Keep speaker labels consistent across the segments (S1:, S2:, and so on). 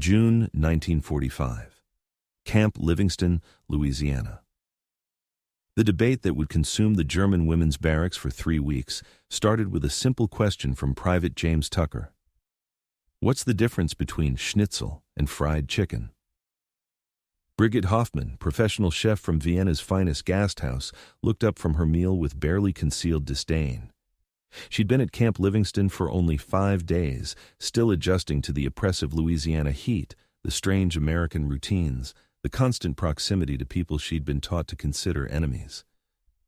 S1: June 1945. Camp Livingston, Louisiana. The debate that would consume the German women's barracks for 3 weeks started with a simple question from Private James Tucker. What's the difference between schnitzel and fried chicken? Brigitte Hoffmann, professional chef from Vienna's finest gasthaus, looked up from her meal with barely concealed disdain. She'd been at Camp Livingston for only 5 days, still adjusting to the oppressive Louisiana heat, the strange American routines, the constant proximity to people she'd been taught to consider enemies.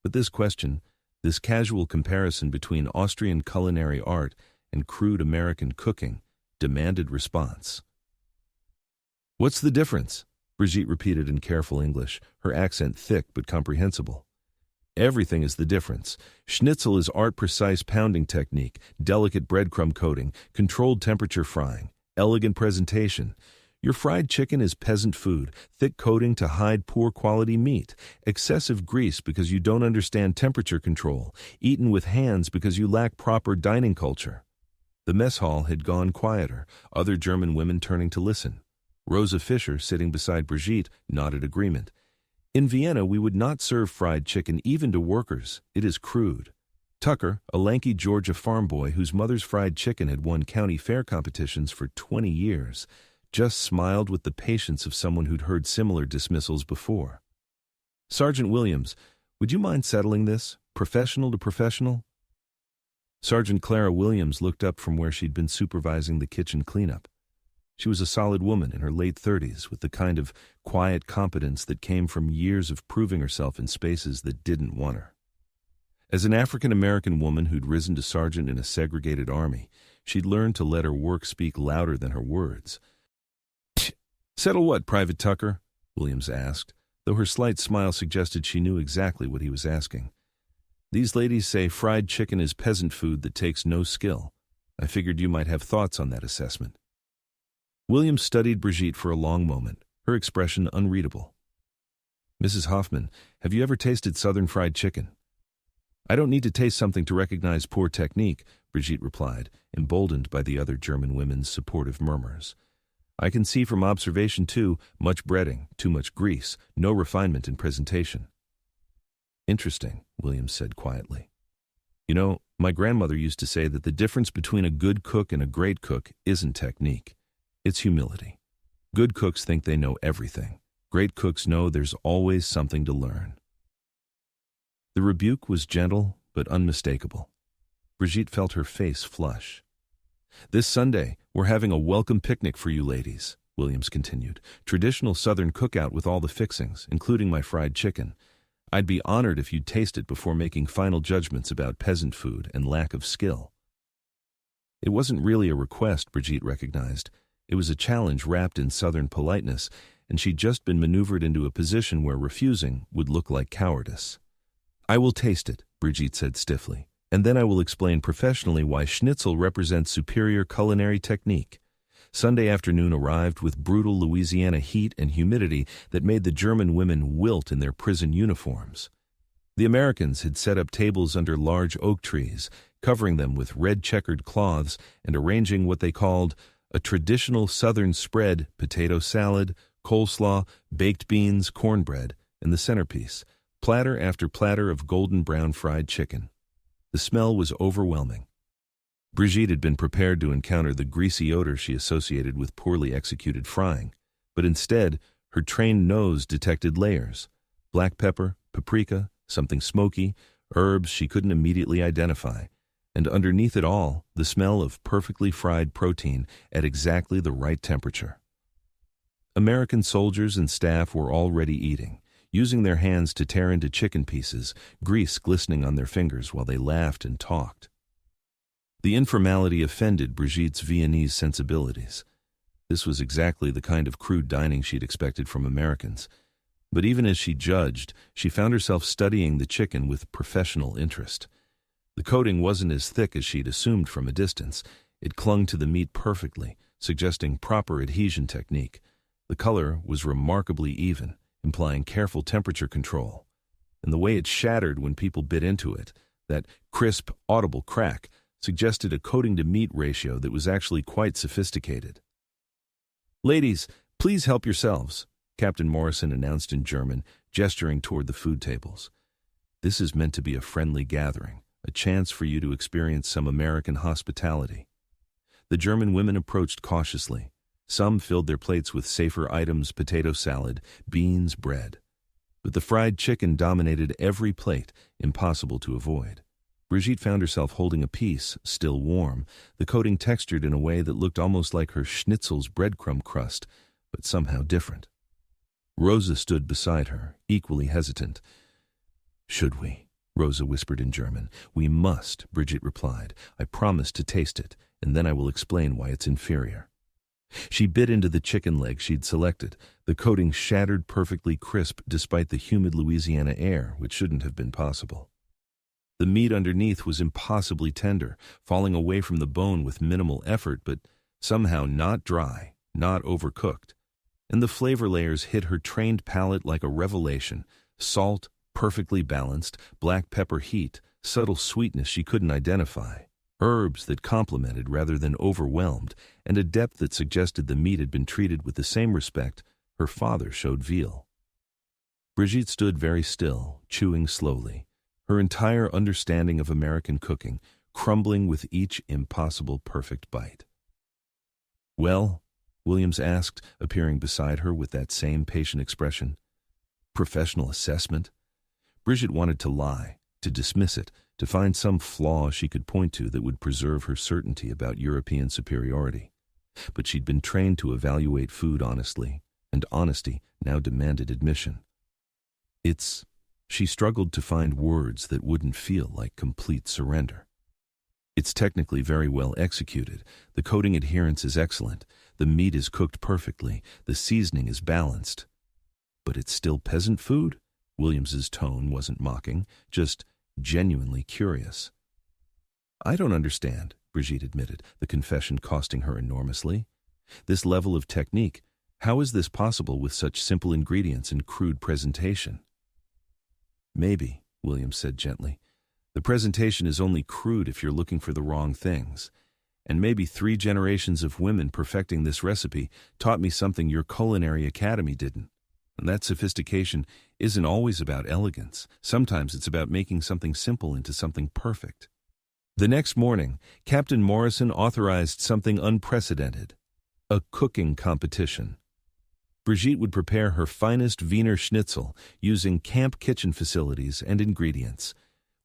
S1: But this question, this casual comparison between Austrian culinary art and crude American cooking, demanded response. "What's the difference?" Brigitte repeated in careful English, her accent thick but comprehensible. "Everything is the difference. Schnitzel is art-precise pounding technique, delicate breadcrumb coating, controlled temperature frying, elegant presentation. Your fried chicken is peasant food, thick coating to hide poor-quality meat, excessive grease because you don't understand temperature control, eaten with hands because you lack proper dining culture." The mess hall had gone quieter, other German women turning to listen. Rosa Fischer, sitting beside Brigitte, nodded agreement. "In Vienna, we would not serve fried chicken even to workers. It is crude." Tucker, a lanky Georgia farm boy whose mother's fried chicken had won county fair competitions for 20 years, just smiled with the patience of someone who'd heard similar dismissals before. "Sergeant Williams, would you mind settling this, professional to professional?" Sergeant Clara Williams looked up from where she'd been supervising the kitchen cleanup. She was a solid woman in her late 30s, with the kind of quiet competence that came from years of proving herself in spaces that didn't want her. As an African-American woman who'd risen to sergeant in a segregated army, she'd learned to let her work speak louder than her words. "Settle what, Private Tucker?" Williams asked, though her slight smile suggested she knew exactly what he was asking. "These ladies say fried chicken is peasant food that takes no skill. I figured you might have thoughts on that assessment." Williams studied Brigitte for a long moment, her expression unreadable. "Mrs. Hoffmann, have you ever tasted Southern fried chicken?" "I don't need to taste something to recognize poor technique," Brigitte replied, emboldened by the other German women's supportive murmurs. "I can see from observation, too, much breading, too much grease, no refinement in presentation." "Interesting," Williams said quietly. "You know, my grandmother used to say that the difference between a good cook and a great cook isn't technique. It's humility. Good cooks think they know everything. Great cooks know there's always something to learn." The rebuke was gentle but unmistakable. Brigitte felt her face flush. "This Sunday, we're having a welcome picnic for you ladies," Williams continued. "Traditional Southern cookout with all the fixings, including my fried chicken. I'd be honored if you'd taste it before making final judgments about peasant food and lack of skill." It wasn't really a request, Brigitte recognized. It was a challenge wrapped in Southern politeness, and she'd just been maneuvered into a position where refusing would look like cowardice. "I will taste it," Brigitte said stiffly, "and then I will explain professionally why schnitzel represents superior culinary technique." Sunday afternoon arrived with brutal Louisiana heat and humidity that made the German women wilt in their prison uniforms. The Americans had set up tables under large oak trees, covering them with red-checkered cloths and arranging what they called a traditional Southern spread: potato salad, coleslaw, baked beans, cornbread, and the centerpiece, platter after platter of golden brown fried chicken. The smell was overwhelming. Brigitte had been prepared to encounter the greasy odor she associated with poorly executed frying, but instead, her trained nose detected layers: black pepper, paprika, something smoky, herbs she couldn't immediately identify, and underneath it all, the smell of perfectly fried protein at exactly the right temperature. American soldiers and staff were already eating, using their hands to tear into chicken pieces, grease glistening on their fingers while they laughed and talked. The informality offended Brigitte's Viennese sensibilities. This was exactly the kind of crude dining she'd expected from Americans. But even as she judged, she found herself studying the chicken with professional interest. The coating wasn't as thick as she'd assumed from a distance. It clung to the meat perfectly, suggesting proper adhesion technique. The color was remarkably even, implying careful temperature control. And the way it shattered when people bit into it, that crisp, audible crack, suggested a coating-to-meat ratio that was actually quite sophisticated. "Ladies, please help yourselves," Captain Morrison announced in German, gesturing toward the food tables. "This is meant to be a friendly gathering, a chance for you to experience some American hospitality." The German women approached cautiously. Some filled their plates with safer items: potato salad, beans, bread. But the fried chicken dominated every plate, impossible to avoid. Brigitte found herself holding a piece, still warm, the coating textured in a way that looked almost like her schnitzel's breadcrumb crust, but somehow different. Rosa stood beside her, equally hesitant. "Should we?" Rosa whispered in German. "We must," Brigitte replied. "I promise to taste it, and then I will explain why it's inferior." She bit into the chicken leg she'd selected. The coating shattered perfectly crisp despite the humid Louisiana air, which shouldn't have been possible. The meat underneath was impossibly tender, falling away from the bone with minimal effort, but somehow not dry, not overcooked. And the flavor layers hit her trained palate like a revelation: salt, perfectly balanced, black pepper heat, subtle sweetness she couldn't identify, herbs that complemented rather than overwhelmed, and a depth that suggested the meat had been treated with the same respect her father showed veal. Brigitte stood very still, chewing slowly, her entire understanding of American cooking crumbling with each impossible perfect bite. "Well?" Williams asked, appearing beside her with that same patient expression. "Professional assessment?" Brigitte wanted to lie, to dismiss it, to find some flaw she could point to that would preserve her certainty about European superiority. But she'd been trained to evaluate food honestly, and honesty now demanded admission. She struggled to find words that wouldn't feel like complete surrender. "It's technically very well executed. The coating adherence is excellent. The meat is cooked perfectly. The seasoning is balanced." "But it's still peasant food?" Williams's tone wasn't mocking, just genuinely curious. "I don't understand," Brigitte admitted, the confession costing her enormously. "This level of technique, how is this possible with such simple ingredients and crude presentation?" "Maybe," Williams said gently. "The presentation is only crude if you're looking for the wrong things. And maybe 3 generations of women perfecting this recipe taught me something your culinary academy didn't. And that sophistication isn't always about elegance. Sometimes it's about making something simple into something perfect." The next morning, Captain Morrison authorized something unprecedented: a cooking competition. Brigitte would prepare her finest Wiener Schnitzel using camp kitchen facilities and ingredients.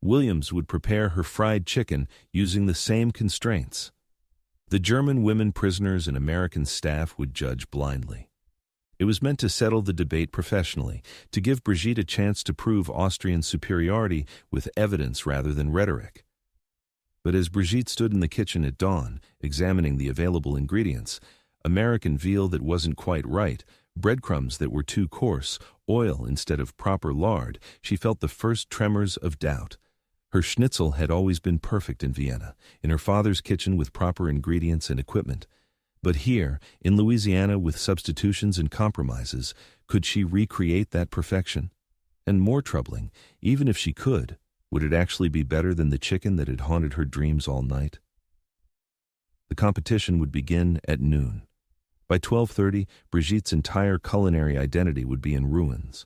S1: Williams would prepare her fried chicken using the same constraints. The German women prisoners and American staff would judge blindly. It was meant to settle the debate professionally, to give Brigitte a chance to prove Austrian superiority with evidence rather than rhetoric. But as Brigitte stood in the kitchen at dawn, examining the available ingredients, American veal that wasn't quite right, breadcrumbs that were too coarse, oil instead of proper lard, she felt the first tremors of doubt. Her schnitzel had always been perfect in Vienna, in her father's kitchen with proper ingredients and equipment. But here, in Louisiana, with substitutions and compromises, could she recreate that perfection? And more troubling, even if she could, would it actually be better than the chicken that had haunted her dreams all night? The competition would begin at noon. By 12:30, Brigitte's entire culinary identity would be in ruins.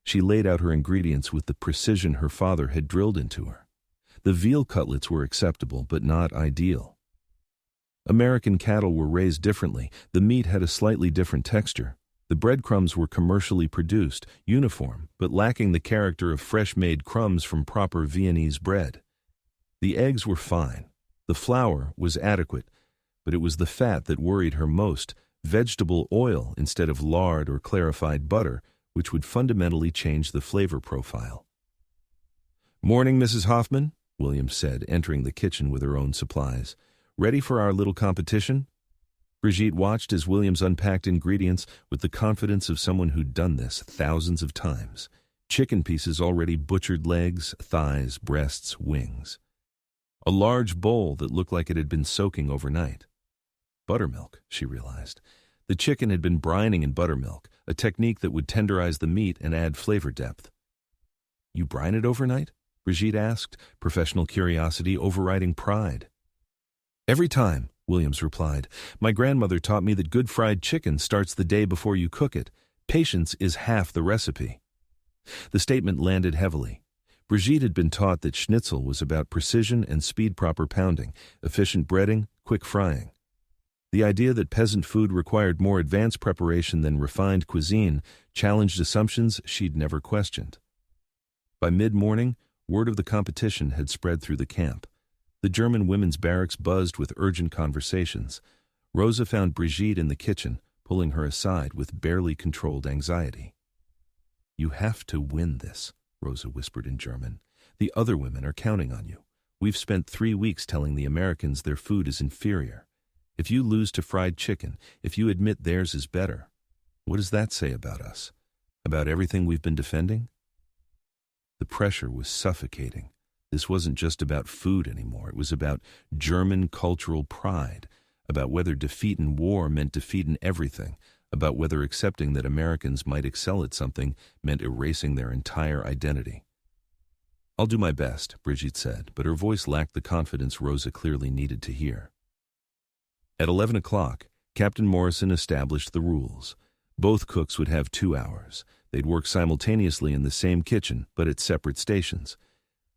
S1: She laid out her ingredients with the precision her father had drilled into her. The veal cutlets were acceptable, but not ideal. American cattle were raised differently. The meat had a slightly different texture. The breadcrumbs were commercially produced, uniform, but lacking the character of fresh-made crumbs from proper Viennese bread. The eggs were fine. The flour was adequate, but it was the fat that worried her most: vegetable oil instead of lard or clarified butter, which would fundamentally change the flavor profile. "Morning, Mrs. Hoffmann," Williams said, entering the kitchen with her own supplies. "Ready for our little competition?" Brigitte watched as Williams unpacked ingredients with the confidence of someone who'd done this thousands of times. Chicken pieces already butchered, legs, thighs, breasts, wings. A large bowl that looked like it had been soaking overnight. Buttermilk, she realized. The chicken had been brining in buttermilk, a technique that would tenderize the meat and add flavor depth. "You brine it overnight?" Brigitte asked, professional curiosity overriding pride. "Every time," Williams replied. "My grandmother taught me that good fried chicken starts the day before you cook it. Patience is half the recipe." The statement landed heavily. Brigitte had been taught that schnitzel was about precision and speed, proper pounding, efficient breading, quick frying. The idea that peasant food required more advanced preparation than refined cuisine challenged assumptions she'd never questioned. By mid-morning, word of the competition had spread through the camp. The German women's barracks buzzed with urgent conversations. Rosa found Brigitte in the kitchen, pulling her aside with barely controlled anxiety. "You have to win this," Rosa whispered in German. "The other women are counting on you. We've spent 3 weeks telling the Americans their food is inferior. If you lose to fried chicken, if you admit theirs is better, what does that say about us? About everything we've been defending?" The pressure was suffocating. This wasn't just about food anymore. It was about German cultural pride, about whether defeat in war meant defeat in everything, about whether accepting that Americans might excel at something meant erasing their entire identity. "I'll do my best," Brigitte said, but her voice lacked the confidence Rosa clearly needed to hear. At 11 o'clock, Captain Morrison established the rules. Both cooks would have 2 hours. They'd work simultaneously in the same kitchen, but at separate stations.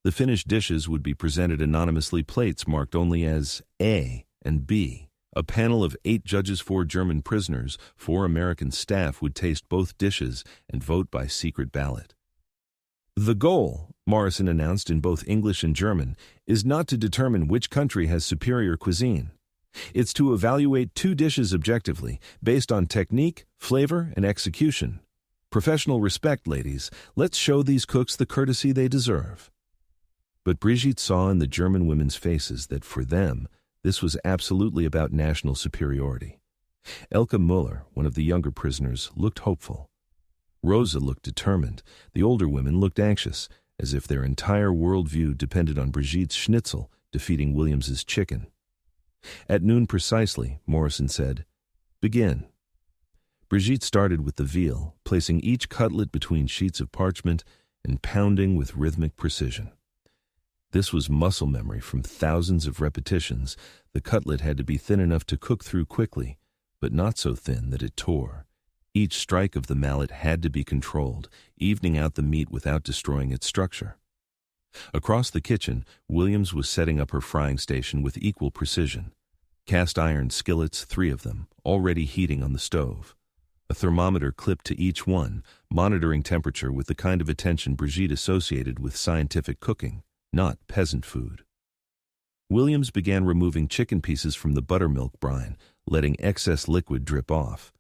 S1: The finished dishes would be presented anonymously, plates marked only as A and B. A panel of 8 judges, 4 German prisoners, 4 American staff would taste both dishes and vote by secret ballot. "The goal," Morrison announced in both English and German, "is not to determine which country has superior cuisine. It's to evaluate 2 dishes objectively, based on technique, flavor, and execution. Professional respect, ladies. Let's show these cooks the courtesy they deserve." But Brigitte saw in the German women's faces that for them, this was absolutely about national superiority. Elke Müller, one of the younger prisoners, looked hopeful. Rosa looked determined. The older women looked anxious, as if their entire worldview depended on Brigitte's schnitzel defeating Williams's chicken. At noon precisely, Morrison said, "Begin." Brigitte started with the veal, placing each cutlet between sheets of parchment and pounding with rhythmic precision. This was muscle memory from thousands of repetitions. The cutlet had to be thin enough to cook through quickly, but not so thin that it tore. Each strike of the mallet had to be controlled, evening out the meat without destroying its structure. Across the kitchen, Williams was setting up her frying station with equal precision. Cast iron skillets, 3 of them, already heating on the stove. A thermometer clipped to each one, monitoring temperature with the kind of attention Brigitte associated with scientific cooking, not peasant food. Williams began removing chicken pieces from the buttermilk brine, letting excess liquid drip off.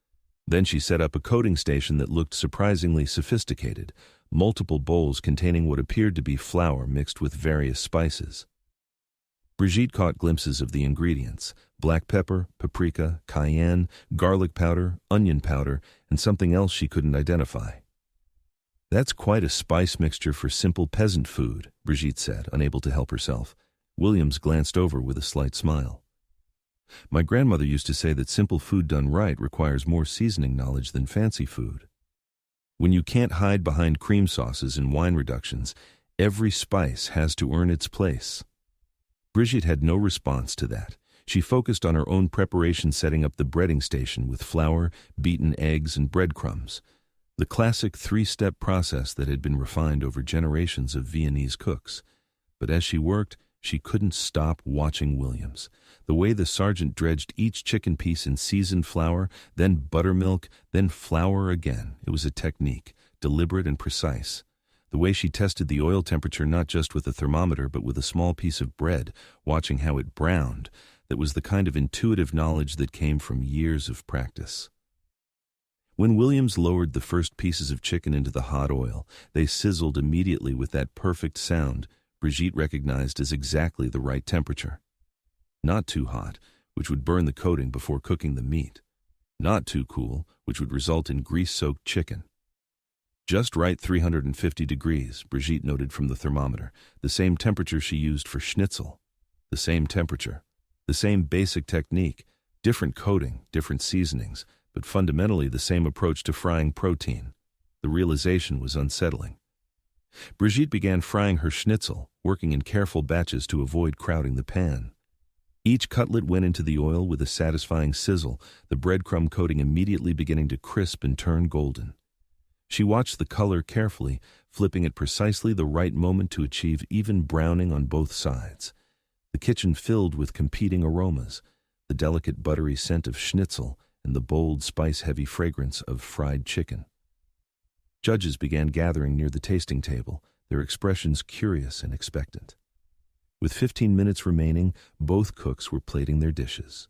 S1: Then she set up a coating station that looked surprisingly sophisticated, multiple bowls containing what appeared to be flour mixed with various spices. Brigitte caught glimpses of the ingredients: black pepper, paprika, cayenne, garlic powder, onion powder, and something else she couldn't identify. "That's quite a spice mixture for simple peasant food," Brigitte said, unable to help herself. Williams glanced over with a slight smile. "My grandmother used to say that simple food done right requires more seasoning knowledge than fancy food. When you can't hide behind cream sauces and wine reductions, every spice has to earn its place." Brigitte had no response to that. She focused on her own preparation, setting up the breading station with flour, beaten eggs, and breadcrumbs. The classic 3-step process that had been refined over generations of Viennese cooks. But as she worked, she couldn't stop watching Williams. The way the sergeant dredged each chicken piece in seasoned flour, then buttermilk, then flour again. It was a technique, deliberate and precise. The way she tested the oil temperature not just with a thermometer but with a small piece of bread, watching how it browned, that was the kind of intuitive knowledge that came from years of practice. When Williams lowered the first pieces of chicken into the hot oil, they sizzled immediately with that perfect sound Brigitte recognized as exactly the right temperature. Not too hot, which would burn the coating before cooking the meat. Not too cool, which would result in grease-soaked chicken. Just right 350 degrees, Brigitte noted from the thermometer, the same temperature she used for schnitzel. The same temperature, the same basic technique, different coating, different seasonings, but fundamentally the same approach to frying protein. The realization was unsettling. Brigitte began frying her schnitzel, working in careful batches to avoid crowding the pan. Each cutlet went into the oil with a satisfying sizzle, the breadcrumb coating immediately beginning to crisp and turn golden. She watched the color carefully, flipping at precisely the right moment to achieve even browning on both sides. The kitchen filled with competing aromas, the delicate buttery scent of schnitzel and the bold spice-heavy fragrance of fried chicken. Judges began gathering near the tasting table, their expressions curious and expectant. With 15 minutes remaining, both cooks were plating their dishes.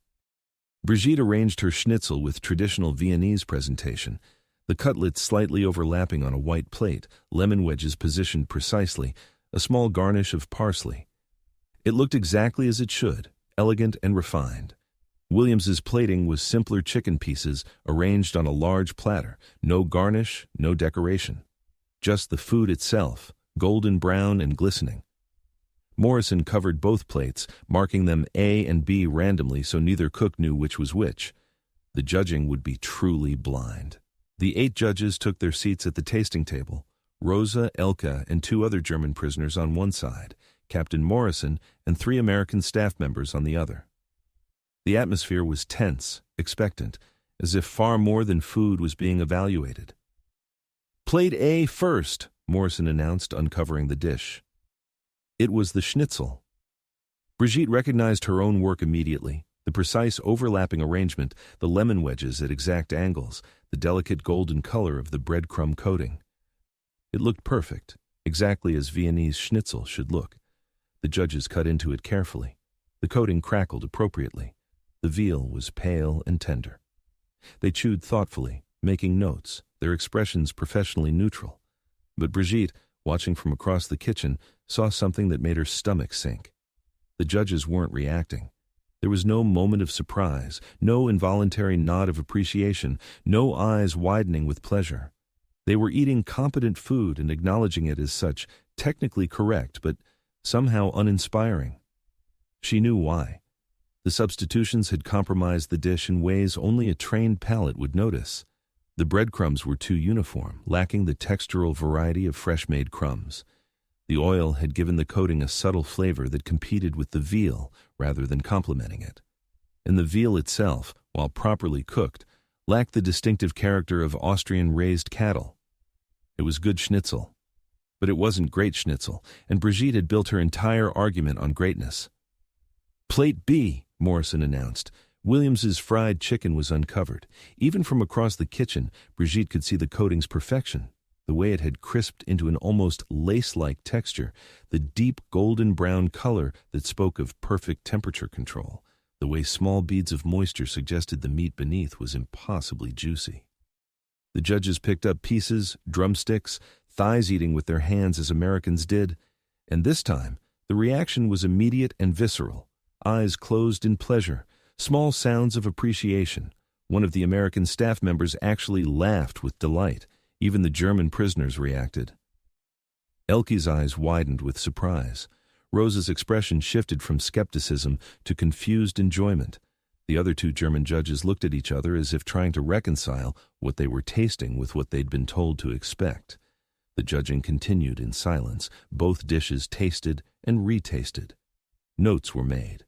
S1: Brigitte arranged her schnitzel with traditional Viennese presentation, the cutlets slightly overlapping on a white plate, lemon wedges positioned precisely, a small garnish of parsley. It looked exactly as it should, elegant and refined. Williams's plating was simpler chicken pieces arranged on a large platter, no garnish, no decoration. Just the food itself, golden brown and glistening. Morrison covered both plates, marking them A and B randomly so neither cook knew which was which. The judging would be truly blind. The 8 judges took their seats at the tasting table, Rosa, Elke, and 2 other German prisoners on one side, Captain Morrison and 3 American staff members on the other. The atmosphere was tense, expectant, as if far more than food was being evaluated. "Plate A first," Morrison announced, uncovering the dish. It was the schnitzel. Brigitte recognized her own work immediately, the precise overlapping arrangement, the lemon wedges at exact angles, the delicate golden color of the breadcrumb coating. It looked perfect, exactly as Viennese schnitzel should look. The judges cut into it carefully. The coating crackled appropriately. The veal was pale and tender. They chewed thoughtfully, making notes, their expressions professionally neutral. But Brigitte, watching from across the kitchen, saw something that made her stomach sink. The judges weren't reacting. There was no moment of surprise, no involuntary nod of appreciation, no eyes widening with pleasure. They were eating competent food and acknowledging it as such, technically correct, but somehow uninspiring. She knew why. The substitutions had compromised the dish in ways only a trained palate would notice. The breadcrumbs were too uniform, lacking the textural variety of fresh-made crumbs. The oil had given the coating a subtle flavor that competed with the veal rather than complementing it. And the veal itself, while properly cooked, lacked the distinctive character of Austrian raised cattle. It was good schnitzel. But it wasn't great schnitzel, and Brigitte had built her entire argument on greatness. "Plate B," Morrison announced. Williams's fried chicken was uncovered. Even from across the kitchen, Brigitte could see the coating's perfection, the way it had crisped into an almost lace-like texture, the deep golden brown color that spoke of perfect temperature control, the way small beads of moisture suggested the meat beneath was impossibly juicy. The judges picked up pieces, drumsticks, thighs eating with their hands as Americans did, and this time the reaction was immediate and visceral, eyes closed in pleasure, small sounds of appreciation. One of the American staff members actually laughed with delight. Even the German prisoners reacted. Elke's eyes widened with surprise. Rosa's expression shifted from skepticism to confused enjoyment. The other 2 German judges looked at each other as if trying to reconcile what they were tasting with what they'd been told to expect. The judging continued in silence. Both dishes tasted and retasted. Notes were made.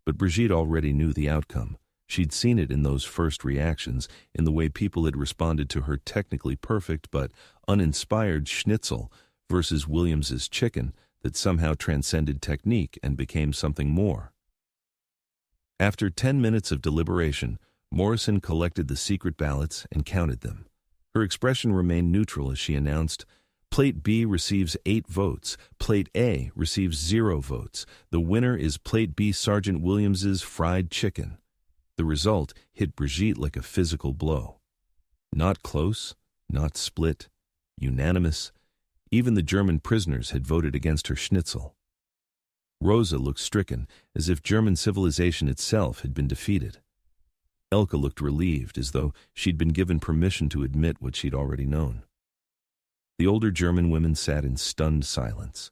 S1: But Brigitte already knew the outcome. She'd seen it in those first reactions, in the way people had responded to her technically perfect but uninspired schnitzel versus Williams's chicken that somehow transcended technique and became something more. After 10 minutes of deliberation, Morrison collected the secret ballots and counted them. Her expression remained neutral as she announced, "Plate B receives 8 votes. Plate A receives 0 votes. The winner is Plate B Sergeant Williams's fried chicken." The result hit Brigitte like a physical blow. Not close, not split, unanimous. Even the German prisoners had voted against her schnitzel. Rosa looked stricken, as if German civilization itself had been defeated. Elke looked relieved, as though she'd been given permission to admit what she'd already known. The older German women sat in stunned silence.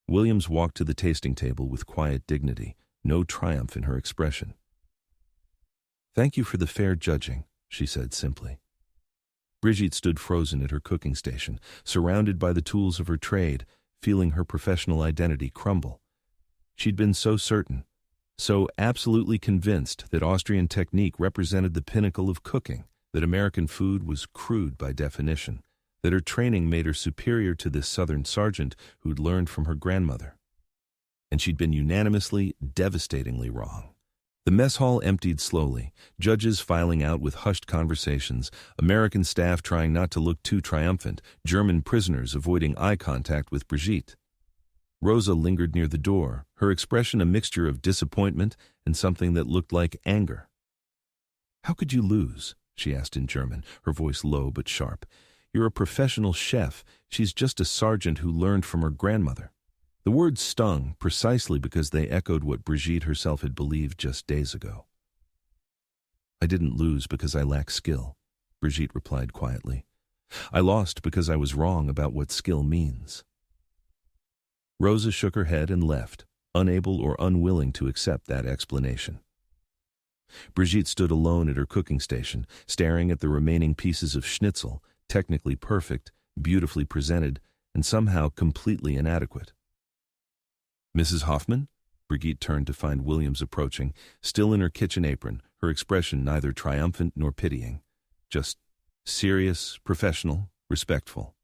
S1: Williams walked to the tasting table with quiet dignity, no triumph in her expression. "Thank you for the fair judging," she said simply. Brigitte stood frozen at her cooking station, surrounded by the tools of her trade, feeling her professional identity crumble. She'd been so certain. So absolutely convinced that Austrian technique represented the pinnacle of cooking, that American food was crude by definition, that her training made her superior to this Southern sergeant who'd learned from her grandmother. And she'd been unanimously, devastatingly wrong. The mess hall emptied slowly, judges filing out with hushed conversations, American staff trying not to look too triumphant, German prisoners avoiding eye contact with Brigitte. Rosa lingered near the door, her expression a mixture of disappointment and something that looked like anger. "How could you lose?" she asked in German, her voice low but sharp. "You're a professional chef. She's just a sergeant who learned from her grandmother." The words stung precisely because they echoed what Brigitte herself had believed just days ago. "I didn't lose because I lack skill," Brigitte replied quietly. "I lost because I was wrong about what skill means." Rosa shook her head and left, unable or unwilling to accept that explanation. Brigitte stood alone at her cooking station, staring at the remaining pieces of schnitzel, technically perfect, beautifully presented, and somehow completely inadequate. "Mrs. Hoffmann?" Brigitte turned to find Williams approaching, still in her kitchen apron, her expression neither triumphant nor pitying, just serious, professional, respectful.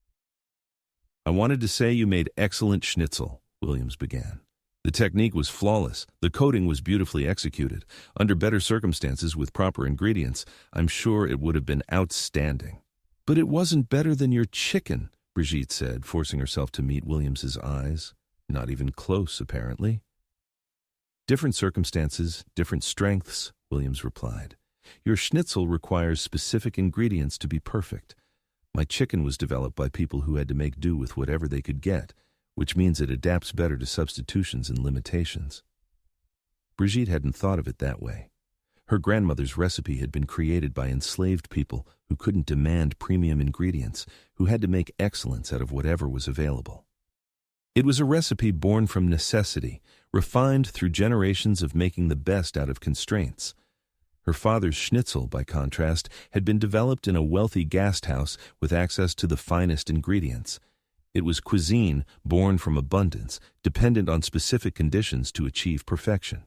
S1: "I wanted to say you made excellent schnitzel," Williams began. "The technique was flawless, the coating was beautifully executed. Under better circumstances with proper ingredients, I'm sure it would have been outstanding." "But it wasn't better than your chicken," Brigitte said, forcing herself to meet Williams's eyes. Not even close, apparently. "Different circumstances, different strengths," Williams replied. "Your schnitzel requires specific ingredients to be perfect. My chicken was developed by people who had to make do with whatever they could get, which means it adapts better to substitutions and limitations." Brigitte hadn't thought of it that way. Her grandmother's recipe had been created by enslaved people who couldn't demand premium ingredients, who had to make excellence out of whatever was available. It was a recipe born from necessity, refined through generations of making the best out of constraints. Her father's schnitzel, by contrast, had been developed in a wealthy gasthaus with access to the finest ingredients. It was cuisine born from abundance, dependent on specific conditions to achieve perfection.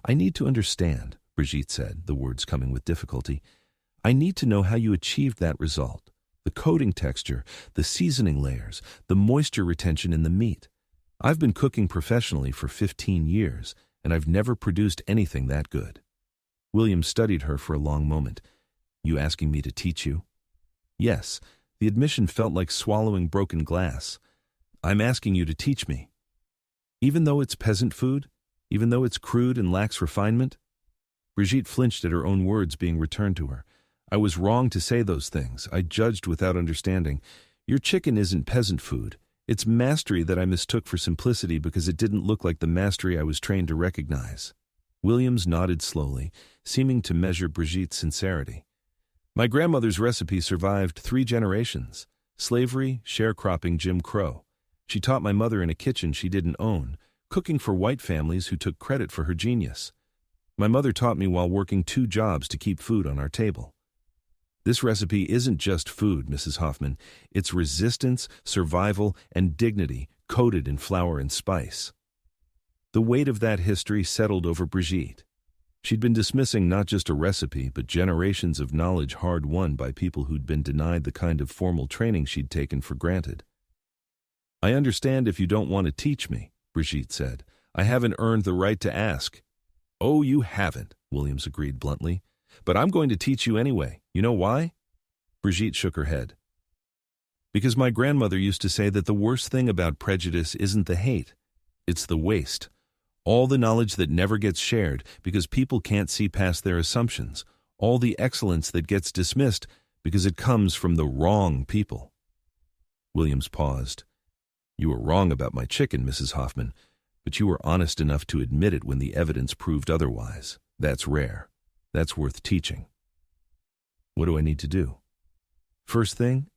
S1: "I need to understand," Brigitte said, the words coming with difficulty. "I need to know how you achieved that result. The coating texture, the seasoning layers, the moisture retention in the meat. I've been cooking professionally for 15 years, and I've never produced anything that good." William studied her for a long moment. "You asking me to teach you?" "Yes." The admission felt like swallowing broken glass. "I'm asking you to teach me." "Even though it's peasant food? Even though it's crude and lacks refinement?" Brigitte flinched at her own words being returned to her. "I was wrong to say those things. I judged without understanding. Your chicken isn't peasant food. It's mastery that I mistook for simplicity because it didn't look like the mastery I was trained to recognize." Williams nodded slowly, seeming to measure Brigitte's sincerity. "My grandmother's recipe survived 3 generations. Slavery, sharecropping, Jim Crow. She taught my mother in a kitchen she didn't own, cooking for white families who took credit for her genius. My mother taught me while working 2 jobs to keep food on our table. This recipe isn't just food, Mrs. Hoffmann. It's resistance, survival, and dignity coated in flour and spice." The weight of that history settled over Brigitte. She'd been dismissing not just a recipe, but generations of knowledge hard-won by people who'd been denied the kind of formal training she'd taken for granted. "I understand if you don't want to teach me," Brigitte said. "I haven't earned the right to ask." "Oh, you haven't," Williams agreed bluntly. "But I'm going to teach you anyway. You know why?" Brigitte shook her head. "Because my grandmother used to say that the worst thing about prejudice isn't the hate, it's the waste. All the knowledge that never gets shared because people can't see past their assumptions. All the excellence that gets dismissed because it comes from the wrong people." Williams paused. "You were wrong about my chicken, Mrs. Hoffmann, but you were honest enough to admit it when the evidence proved otherwise. That's rare. That's worth teaching." "What do I need to do?" "First thing,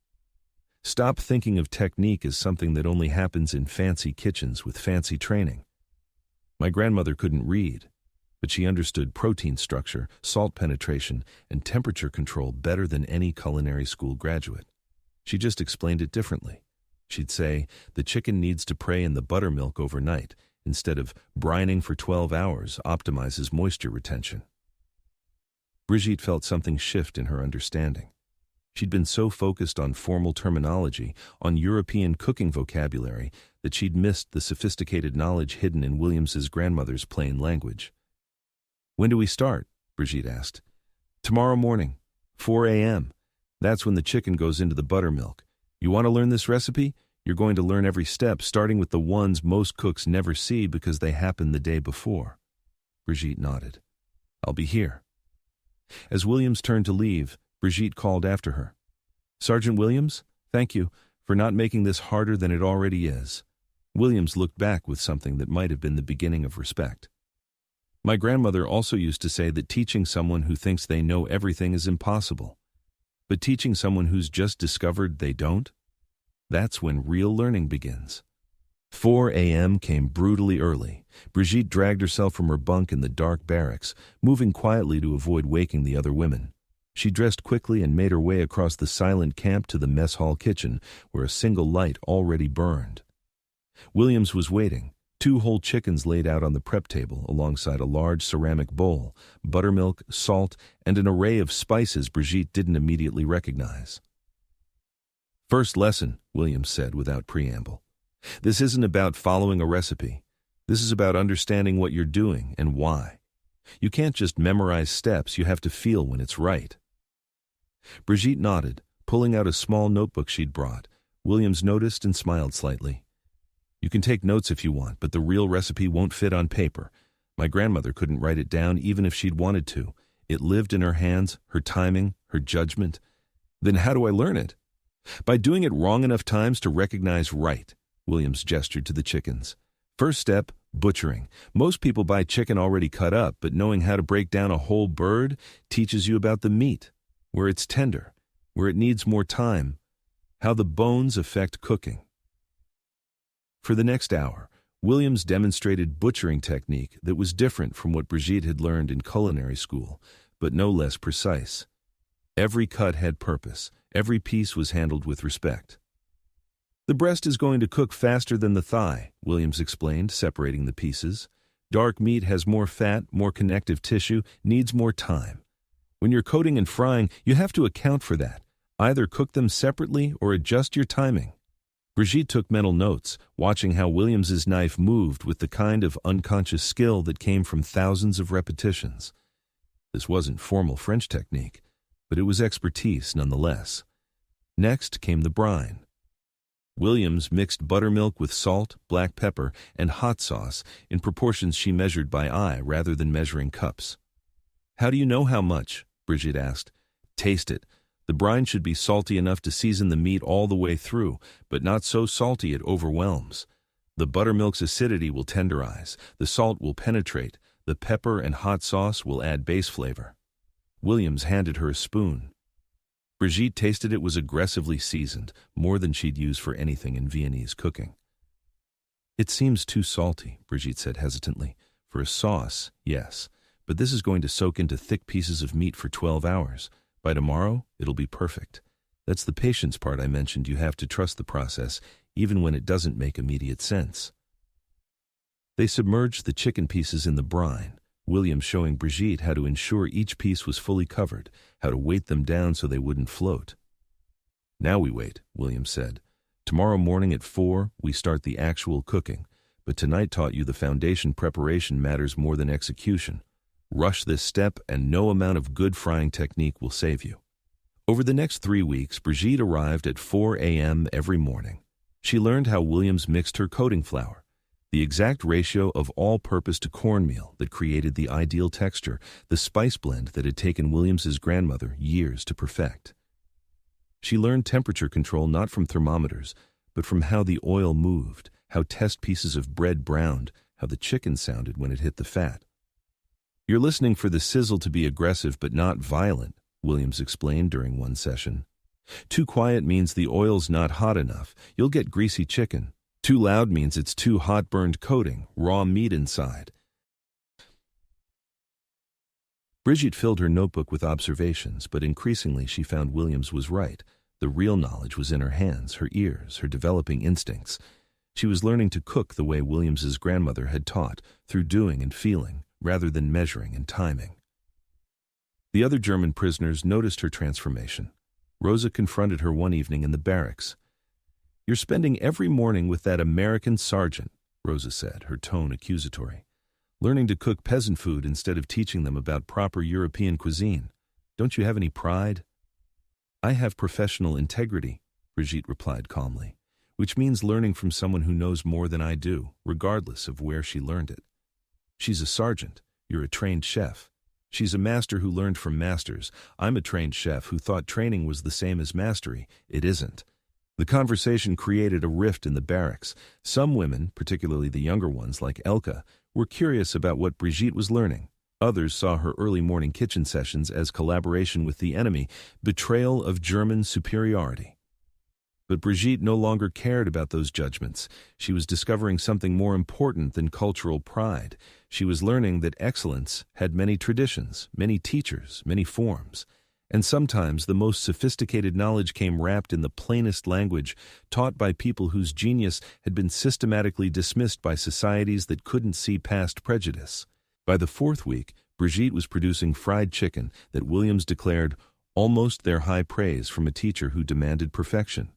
S1: stop thinking of technique as something that only happens in fancy kitchens with fancy training. My grandmother couldn't read, but she understood protein structure, salt penetration, and temperature control better than any culinary school graduate. She just explained it differently. She'd say, the chicken needs to pray in the buttermilk overnight, instead of brining for 12 hours optimizes moisture retention. Brigitte felt something shift in her understanding. She'd been so focused on formal terminology, on European cooking vocabulary, that she'd missed the sophisticated knowledge hidden in Williams's grandmother's plain language. "When do we start?" Brigitte asked. "Tomorrow morning, 4 a.m. That's when the chicken goes into the buttermilk. You want to learn this recipe? You're going to learn every step, starting with the ones most cooks never see because they happen the day before." Brigitte nodded. "I'll be here." As Williams turned to leave, Brigitte called after her. "Sergeant Williams, thank you for not making this harder than it already is." Williams looked back with something that might have been the beginning of respect. "My grandmother also used to say that teaching someone who thinks they know everything is impossible. But teaching someone who's just discovered they don't, that's when real learning begins." 4 a.m. came brutally early. Brigitte dragged herself from her bunk in the dark barracks, moving quietly to avoid waking the other women. She dressed quickly and made her way across the silent camp to the mess hall kitchen, where a single light already burned. Williams was waiting, 2 whole chickens laid out on the prep table alongside a large ceramic bowl, buttermilk, salt, and an array of spices Brigitte didn't immediately recognize. "First lesson," Williams said without preamble. "This isn't about following a recipe. This is about understanding what you're doing and why. You can't just memorize steps, you have to feel when it's right." Brigitte nodded, pulling out a small notebook she'd brought. Williams noticed and smiled slightly. "You can take notes if you want, but the real recipe won't fit on paper. My grandmother couldn't write it down even if she'd wanted to. It lived in her hands, her timing, her judgment. Then how do I learn it? By doing it wrong enough times to recognize right." Williams gestured to the chickens. "First step, butchering. Most people buy chicken already cut up, but knowing how to break down a whole bird teaches you about the meat, where it's tender, where it needs more time, how the bones affect cooking." For the next hour, Williams demonstrated butchering technique that was different from what Brigitte had learned in culinary school, but no less precise. Every cut had purpose. Every piece was handled with respect. "The breast is going to cook faster than the thigh," Williams explained, separating the pieces. "Dark meat has more fat, more connective tissue, needs more time. When you're coating and frying, you have to account for that. Either cook them separately or adjust your timing." Brigitte took mental notes, watching how Williams's knife moved with the kind of unconscious skill that came from thousands of repetitions. This wasn't formal French technique, but it was expertise nonetheless. Next came the brine. Williams mixed buttermilk with salt, black pepper, and hot sauce in proportions she measured by eye rather than measuring cups. "How do you know how much?" Brigitte asked. "Taste it. The brine should be salty enough to season the meat all the way through, but not so salty it overwhelms. The buttermilk's acidity will tenderize, the salt will penetrate, the pepper and hot sauce will add base flavor." Williams handed her a spoon. Brigitte tasted it was aggressively seasoned, more than she'd use for anything in Viennese cooking. "It seems too salty," Brigitte said hesitantly. "For a sauce, yes, but this is going to soak into thick pieces of meat for 12 hours. By tomorrow, it'll be perfect. That's the patience part I mentioned. You have to trust the process, even when it doesn't make immediate sense." They submerged the chicken pieces in the brine, Williams showing Brigitte how to ensure each piece was fully covered, how to weight them down so they wouldn't float. "Now we wait," Williams said. "Tomorrow morning at 4, we start the actual cooking, but tonight taught you the foundation preparation matters more than execution. Rush this step and no amount of good frying technique will save you." Over the next 3 weeks, Brigitte arrived at 4 a.m. every morning. She learned how Williams mixed her coating flour, the exact ratio of all-purpose to cornmeal that created the ideal texture, the spice blend that had taken Williams's grandmother years to perfect. She learned temperature control not from thermometers, but from how the oil moved, how test pieces of bread browned, how the chicken sounded when it hit the fat. "You're listening for the sizzle to be aggressive but not violent," Williams explained during one session. "Too quiet means the oil's not hot enough. You'll get greasy chicken. Too loud means it's too hot, burned coating, raw meat inside." Brigitte filled her notebook with observations, but increasingly she found Williams was right. The real knowledge was in her hands, her ears, her developing instincts. She was learning to cook the way Williams's grandmother had taught, through doing and feeling, rather than measuring and timing. The other German prisoners noticed her transformation. Rosa confronted her one evening in the barracks. "You're spending every morning with that American sergeant," Rosa said, her tone accusatory. "Learning to cook peasant food instead of teaching them about proper European cuisine. Don't you have any pride?" "I have professional integrity," Brigitte replied calmly, "which means learning from someone who knows more than I do, regardless of where she learned it. She's a sergeant. You're a trained chef. She's a master who learned from masters. I'm a trained chef who thought training was the same as mastery. It isn't." The conversation created a rift in the barracks. Some women, particularly the younger ones like Elke, were curious about what Brigitte was learning. Others saw her early morning kitchen sessions as collaboration with the enemy, betrayal of German superiority. But Brigitte no longer cared about those judgments. She was discovering something more important than cultural pride. She was learning that excellence had many traditions, many teachers, many forms. And sometimes the most sophisticated knowledge came wrapped in the plainest language, taught by people whose genius had been systematically dismissed by societies that couldn't see past prejudice. By the fourth week, Brigitte was producing fried chicken that Williams declared almost their high praise from a teacher who demanded perfection.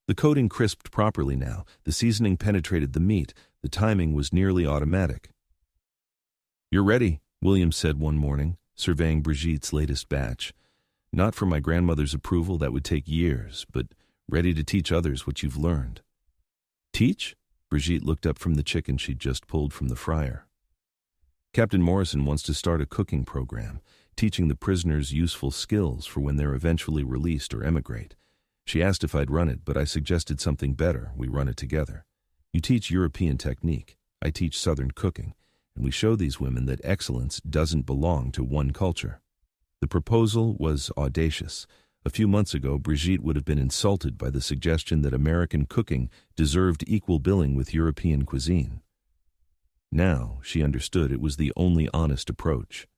S1: The coating crisped properly now, the seasoning penetrated the meat, the timing was nearly automatic. "You're ready," Williams said one morning, surveying Brigitte's latest batch. "Not for my grandmother's approval, that would take years, but ready to teach others what you've learned." "Teach?" Brigitte looked up from the chicken she'd just pulled from the fryer. "Captain Morrison wants to start a cooking program, teaching the prisoners useful skills for when they're eventually released or emigrate. She asked if I'd run it, but I suggested something better. We run it together. You teach European technique, I teach Southern cooking, and we show these women that excellence doesn't belong to one culture." The proposal was audacious. A few months ago, Brigitte would have been insulted by the suggestion that American cooking deserved equal billing with European cuisine. Now, she understood it was the only honest approach.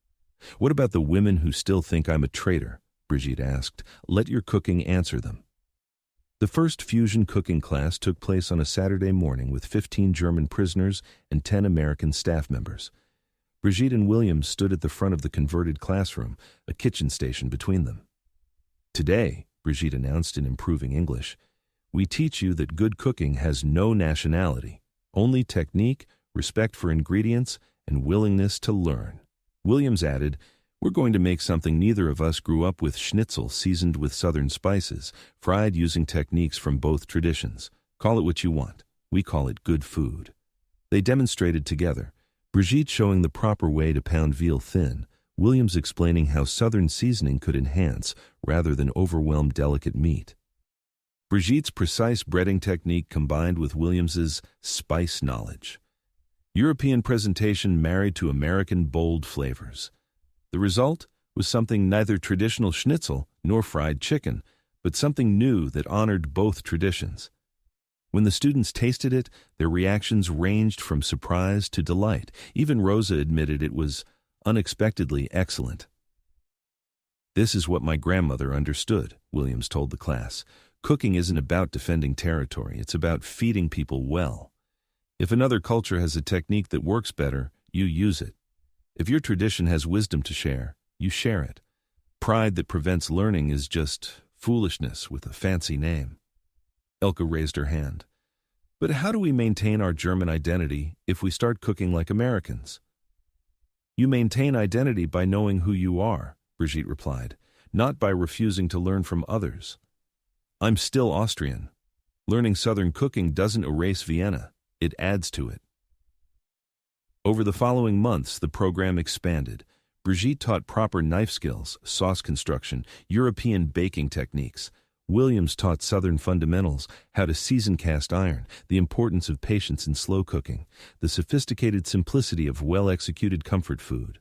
S1: "What about the women who still think I'm a traitor?" Brigitte asked. "Let your cooking answer them." The first fusion cooking class took place on a Saturday morning with 15 German prisoners and 10 American staff members. Brigitte and Williams stood at the front of the converted classroom, a kitchen station between them. "Today," Brigitte announced in improving English, "we teach you that good cooking has no nationality, only technique, respect for ingredients, and willingness to learn." Williams added, "We're going to make something neither of us grew up with: schnitzel seasoned with southern spices, fried using techniques from both traditions. Call it what you want. We call it good food." They demonstrated together, Brigitte showing the proper way to pound veal thin, Williams explaining how southern seasoning could enhance rather than overwhelm delicate meat. Brigitte's precise breading technique combined with Williams's spice knowledge. European presentation married to American bold flavors. The result was something neither traditional schnitzel nor fried chicken, but something new that honored both traditions. When the students tasted it, their reactions ranged from surprise to delight. Even Rosa admitted it was unexpectedly excellent. "This is what my grandmother understood," Williams told the class. "Cooking isn't about defending territory, it's about feeding people well. If another culture has a technique that works better, you use it. If your tradition has wisdom to share, you share it. Pride that prevents learning is just foolishness with a fancy name." Elke raised her hand. "But how do we maintain our German identity if we start cooking like Americans?" "You maintain identity by knowing who you are," Brigitte replied, "not by refusing to learn from others. I'm still Austrian. Learning Southern cooking doesn't erase Vienna, it adds to it." Over the following months, the program expanded. Brigitte taught proper knife skills, sauce construction, European baking techniques. Williams taught Southern fundamentals, how to season cast iron, the importance of patience in slow cooking, the sophisticated simplicity of well-executed comfort food.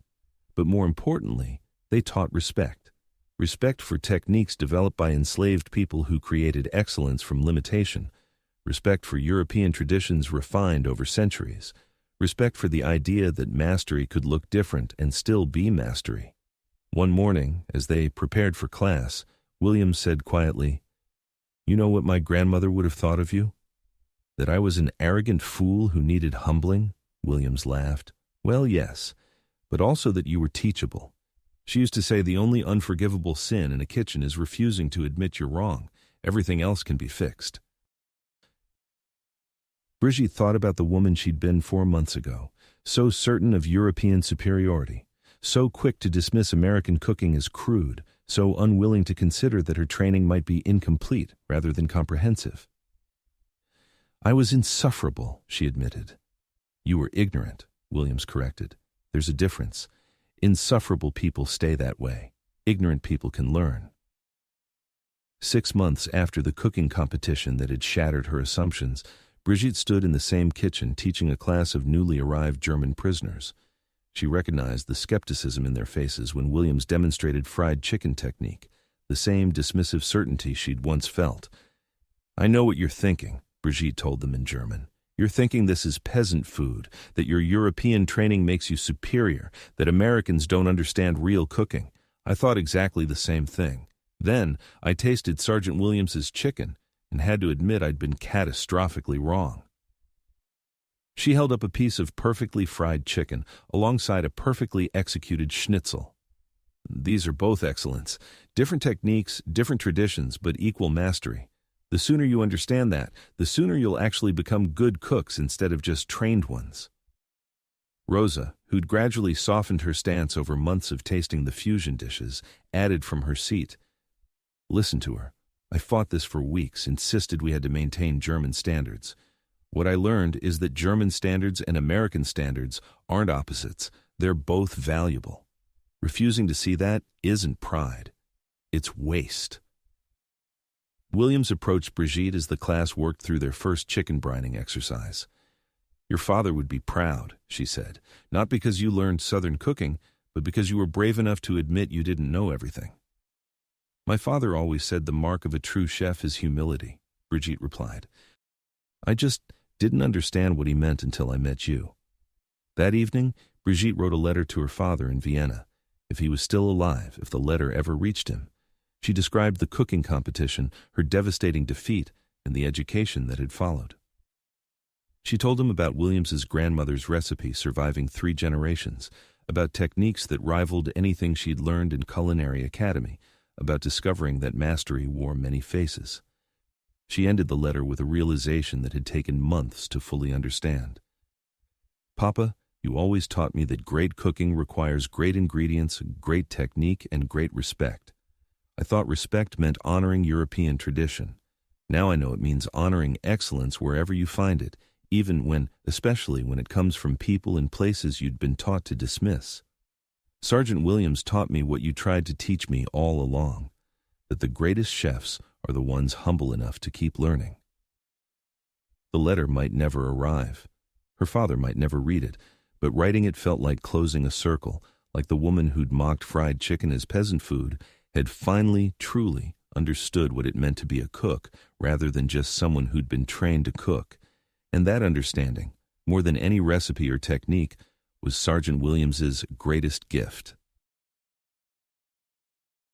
S1: But more importantly, they taught respect. Respect for techniques developed by enslaved people who created excellence from limitation. Respect for European traditions refined over centuries. Respect for the idea that mastery could look different and still be mastery. One morning, as they prepared for class, Williams said quietly, "You know what my grandmother would have thought of you?" That I was an arrogant fool who needed humbling? Williams laughed. Well, yes, but also that you were teachable. She used to say the only unforgivable sin in a kitchen is refusing to admit you're wrong. Everything else can be fixed. Brigitte thought about the woman she'd been 4 months ago, so certain of European superiority, so quick to dismiss American cooking as crude, so unwilling to consider that her training might be incomplete rather than comprehensive. I was insufferable, she admitted. You were ignorant, Williams corrected. There's a difference. Insufferable people stay that way. Ignorant people can learn. 6 months after the cooking competition that had shattered her assumptions, Brigitte stood in the same kitchen teaching a class of newly arrived German prisoners. She recognized the skepticism in their faces when Williams demonstrated fried chicken technique, the same dismissive certainty she'd once felt. I know what you're thinking, Brigitte told them in German. You're thinking this is peasant food, that your European training makes you superior, that Americans don't understand real cooking. I thought exactly the same thing. Then I tasted Sergeant Williams's chicken and had to admit I'd been catastrophically wrong. She held up a piece of perfectly fried chicken alongside a perfectly executed schnitzel. These are both excellence. Different techniques, different traditions, but equal mastery. The sooner you understand that, the sooner you'll actually become good cooks instead of just trained ones. Rosa, who'd gradually softened her stance over months of tasting the fusion dishes, added from her seat. Listen to her. I fought this for weeks, insisted we had to maintain German standards. What I learned is that German standards and American standards aren't opposites. They're both valuable. Refusing to see that isn't pride. It's waste. Williams approached Brigitte as the class worked through their first chicken brining exercise. Your father would be proud, she said, not because you learned Southern cooking, but because you were brave enough to admit you didn't know everything. My father always said the mark of a true chef is humility, Brigitte replied. I just didn't understand what he meant until I met you. That evening, Brigitte wrote a letter to her father in Vienna. If he was still alive, if the letter ever reached him. She described the cooking competition, her devastating defeat, and the education that had followed. She told him about Williams's grandmother's recipe surviving 3 generations, about techniques that rivaled anything she'd learned in culinary academy, about discovering that mastery wore many faces. She ended the letter with a realization that had taken months to fully understand. Papa, you always taught me that great cooking requires great ingredients, great technique, and great respect. I thought respect meant honoring European tradition. Now I know it means honoring excellence wherever you find it, especially when it comes from people and places you'd been taught to dismiss. Sergeant Williams taught me what you tried to teach me all along, that the greatest chefs are the ones humble enough to keep learning. The letter might never arrive. Her father might never read it, but writing it felt like closing a circle, like the woman who'd mocked fried chicken as peasant food had finally, truly understood what it meant to be a cook rather than just someone who'd been trained to cook. And that understanding, more than any recipe or technique, was Sergeant Williams's greatest gift.